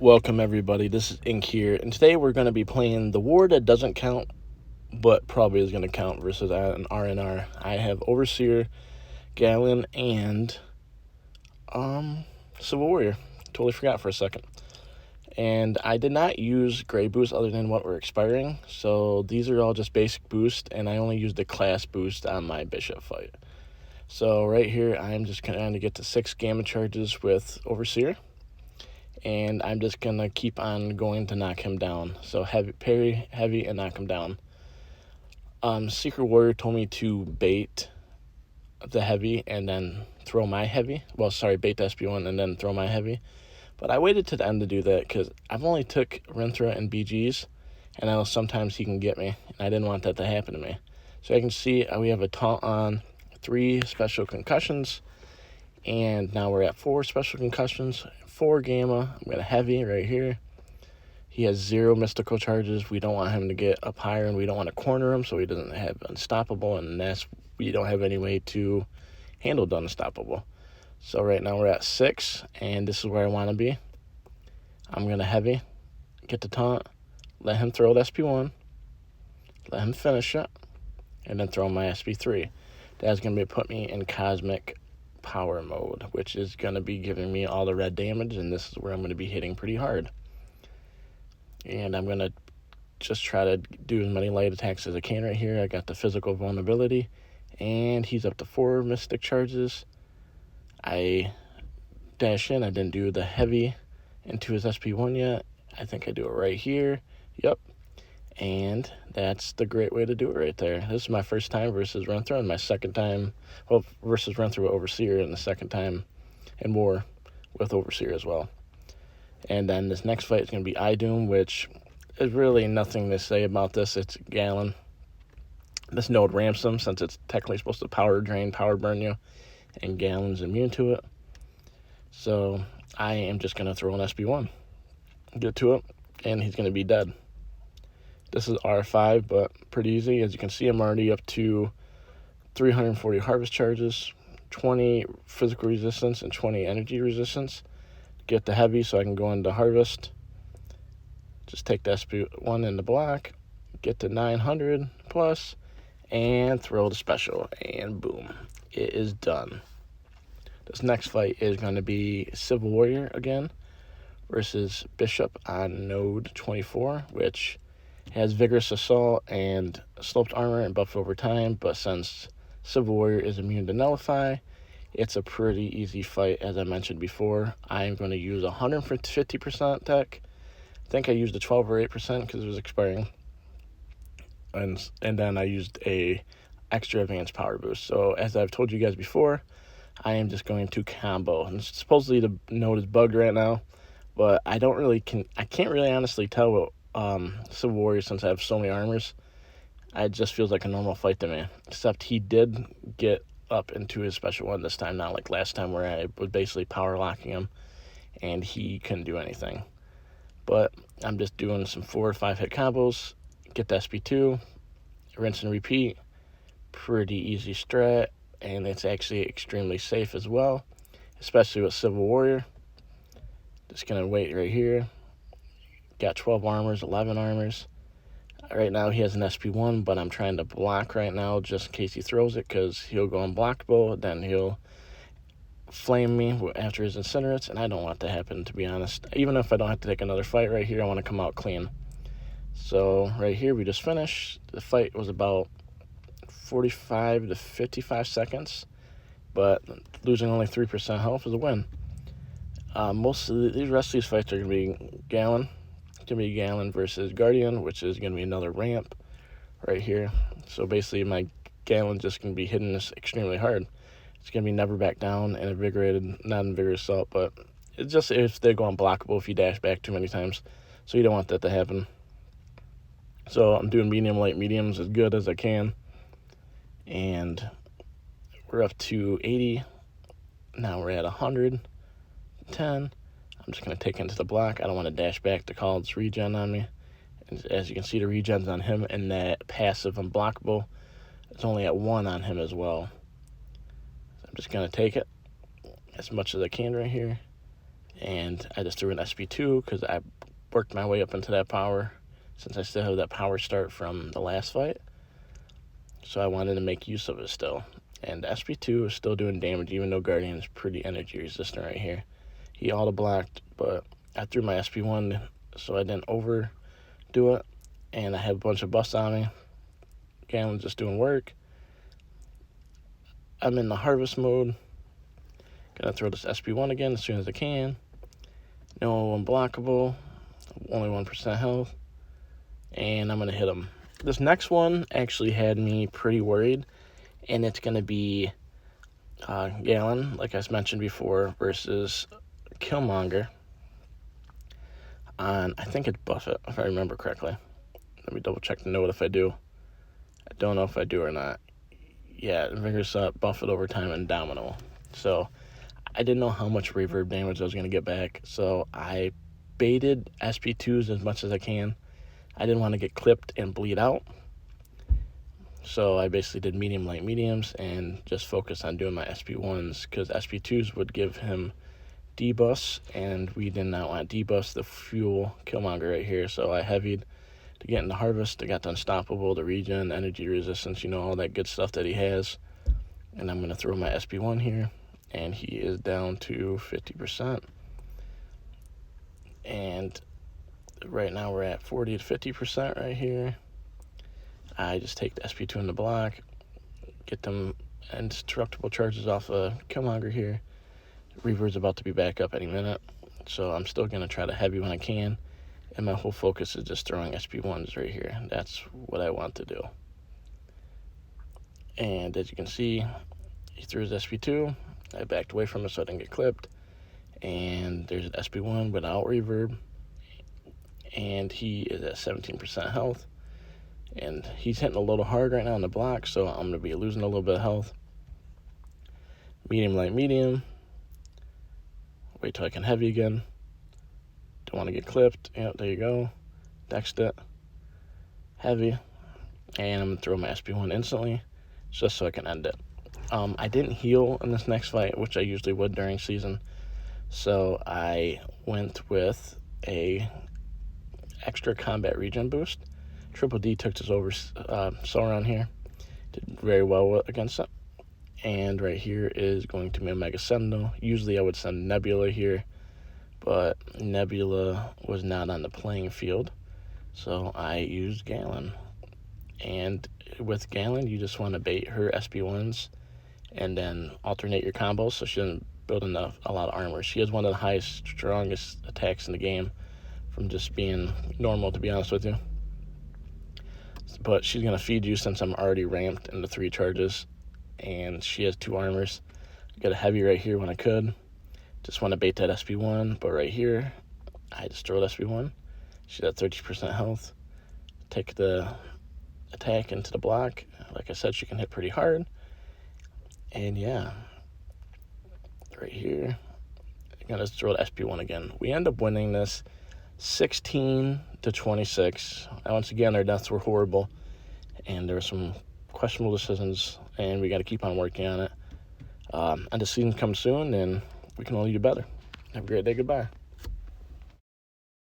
Welcome everybody, this is Ink here, and today we're going to be playing the war that doesn't count, but probably is going to count versus an RNR. I have Overseer, Galan, and Civil Warrior. Totally forgot for a second. And I did not use gray boosts other than what were expiring, so these are all just basic boost, and I only used the class boost on my bishop fight. So right here, I'm just going to get to 6 gamma charges with Overseer. And I'm just going to keep on going to knock him down. So heavy, parry, heavy, and knock him down. Secret Warrior told me to bait the heavy and then throw my heavy. Well, sorry, bait the SB1 and then throw my heavy. But I waited to the end to do that because I've only took Rintrah and BGs. And I know sometimes he can get me. And I didn't want that to happen to me. So I can see we have a taunt on 3 special concussions. And now we're at 4 special concussions, 4 gamma. I'm going to heavy right here. He has 0 mystical charges. We don't want him to get up higher, and we don't want to corner him so he doesn't have unstoppable, and we don't have any way to handle the unstoppable. So right now we're at 6, and this is where I want to be. I'm going to heavy, get the taunt, let him throw the SP1, let him finish it, and then throw my SP3. That's going to put me in cosmic power mode, which is going to be giving me all the red damage, and this is where I'm going to be hitting pretty hard. And I'm going to just try to do as many light attacks as I can right here. I got the physical vulnerability, and he's up to 4 mystic charges. I dash in. I didn't do the heavy into his SP1 yet. I think I do it right here. Yep. And that's the great way to do it right there. This is my first time versus Rintrah, and my second time, versus Rintrah with Overseer, and the second time in war with Overseer as well. And then this next fight is going to be Idoom, which is really nothing to say about this. It's Galan. This node ramps him since it's technically supposed to power drain, power burn you, and Galan's immune to it. So I am just going to throw an SB1, get to it, and he's going to be dead. This is R5, but pretty easy. As you can see, I'm already up to 340 harvest charges, 20 physical resistance, and 20 energy resistance. Get the heavy so I can go into harvest. Just take the SP1 in the block, get to 900 plus, and throw the special, and boom, it is done. This next fight is going to be Civil Warrior again versus Bishop on node 24, which has Vigorous Assault and Sloped Armor and buffed over time, but since Civil Warrior is immune to Nullify, it's a pretty easy fight, as I mentioned before. I'm going to use 150% tech. I think I used a 12 or 8% because it was expiring. And then I used a extra advanced power boost. So as I've told you guys before, I am just going to combo. And supposedly the node is bugged right now, but I can't really honestly tell what Civil Warrior, since I have so many armors. It just feels like a normal fight to me, except he did get up into his special one this time, not like last time where I was basically power locking him and he couldn't do anything. But I'm just doing some 4 or 5 hit combos, get the SP2, rinse and repeat. Pretty easy strat, and it's actually extremely safe as well, especially with Civil Warrior. Just gonna wait right here. Got 12 armors, 11 armors. Right now he has an SP1, but I'm trying to block right now just in case he throws it, because he'll go unblockable, then he'll flame me after his incinerates, and I don't want that to happen, to be honest. Even if I don't have to take another fight right here, I want to come out clean. So right here we just finished. The fight was about 45 to 55 seconds, but losing only 3% health is a win. Most of the rest of these fights are going to be Galan. It's going to be Galan versus Guardian, which is going to be another ramp right here. So basically my Galan's just going to be hitting this extremely hard. It's going to be never back down and invigorated, not invigorous assault, but it's just if they go unblockable if you dash back too many times. So you don't want that to happen. So I'm doing medium, light, mediums as good as I can. And we're up to 80. Now we're at 110. I'm just going to take into the block. I don't want to dash back to call its regen on me. And as you can see, the regen's on him, and that passive unblockable is only at 1 on him as well. So I'm just going to take it as much as I can right here. And I just threw an SP2 because I worked my way up into that power since I still have that power start from the last fight. So I wanted to make use of it still. And SP2 is still doing damage even though Guardian is pretty energy resistant right here. He auto-blocked, but I threw my SP1 so I didn't overdo it. And I have a bunch of busts on me. Galan's just doing work. I'm in the harvest mode. Gonna throw this SP1 again as soon as I can. No unblockable. Only 1% health. And I'm gonna hit him. This next one actually had me pretty worried. And it's gonna be Galan, like I mentioned before, versus Killmonger on, I think it's Buffett, if I remember correctly. Let me double check the note if I do. I don't know if I do or not. Yeah, Vigorous Buffett Overtime and Domino. So I didn't know how much reverb damage I was going to get back. So I baited SP2s as much as I can. I didn't want to get clipped and bleed out. So I basically did medium, light, mediums and just focused on doing my SP1s because SP2s would give him debuffs and we did not want debuffs to fuel Killmonger right here. So I heavied to get into harvest. I got the unstoppable, the regen, energy resistance, you know, all that good stuff that he has. And I'm going to throw my SP1 here. And he is down to 50%. And right now we're at 40 to 50% right here. I just take the SP2 in the block, get them indestructible charges off of Killmonger here. Reaver's about to be back up any minute. So I'm still going to try to heavy when I can. And my whole focus is just throwing SP1s right here. That's what I want to do. And as you can see, he threw his SP2. I backed away from it so I didn't get clipped. And there's an SP1 without reverb. And he is at 17% health. And he's hitting a little hard right now on the block, so I'm going to be losing a little bit of health. Medium, light, medium. Wait till I can heavy again. Don't want to get clipped. Yeah, there you go. Dexed it. Heavy. And I'm going to throw my SP1 instantly, just so I can end it. I didn't heal in this next fight, which I usually would during season. So I went with a extra combat regen boost. Triple D took this over Sauron here. Did very well against it. And right here is going to be a Mega Sentinel. Usually I would send Nebula here, but Nebula was not on the playing field. So I used Galan. And with Galan, you just want to bait her SP1s and then alternate your combos so she doesn't build a lot of armor. She has one of the highest, strongest attacks in the game from just being normal, to be honest with you. But she's going to feed you since I'm already ramped into 3 charges. And she has 2 armors. I got a heavy right here when I could. Just want to bait that SP1. But right here, I just throw the SP1. She's at 30% health. Take the attack into the block. Like I said, she can hit pretty hard. And yeah, right here, I'm going to throw the SP1 again. We end up winning this 16 to 26. Once again, our deaths were horrible, and there were some questionable decisions, and we got to keep on working on it. And the season comes soon, and we can only do better. Have a great day. Goodbye.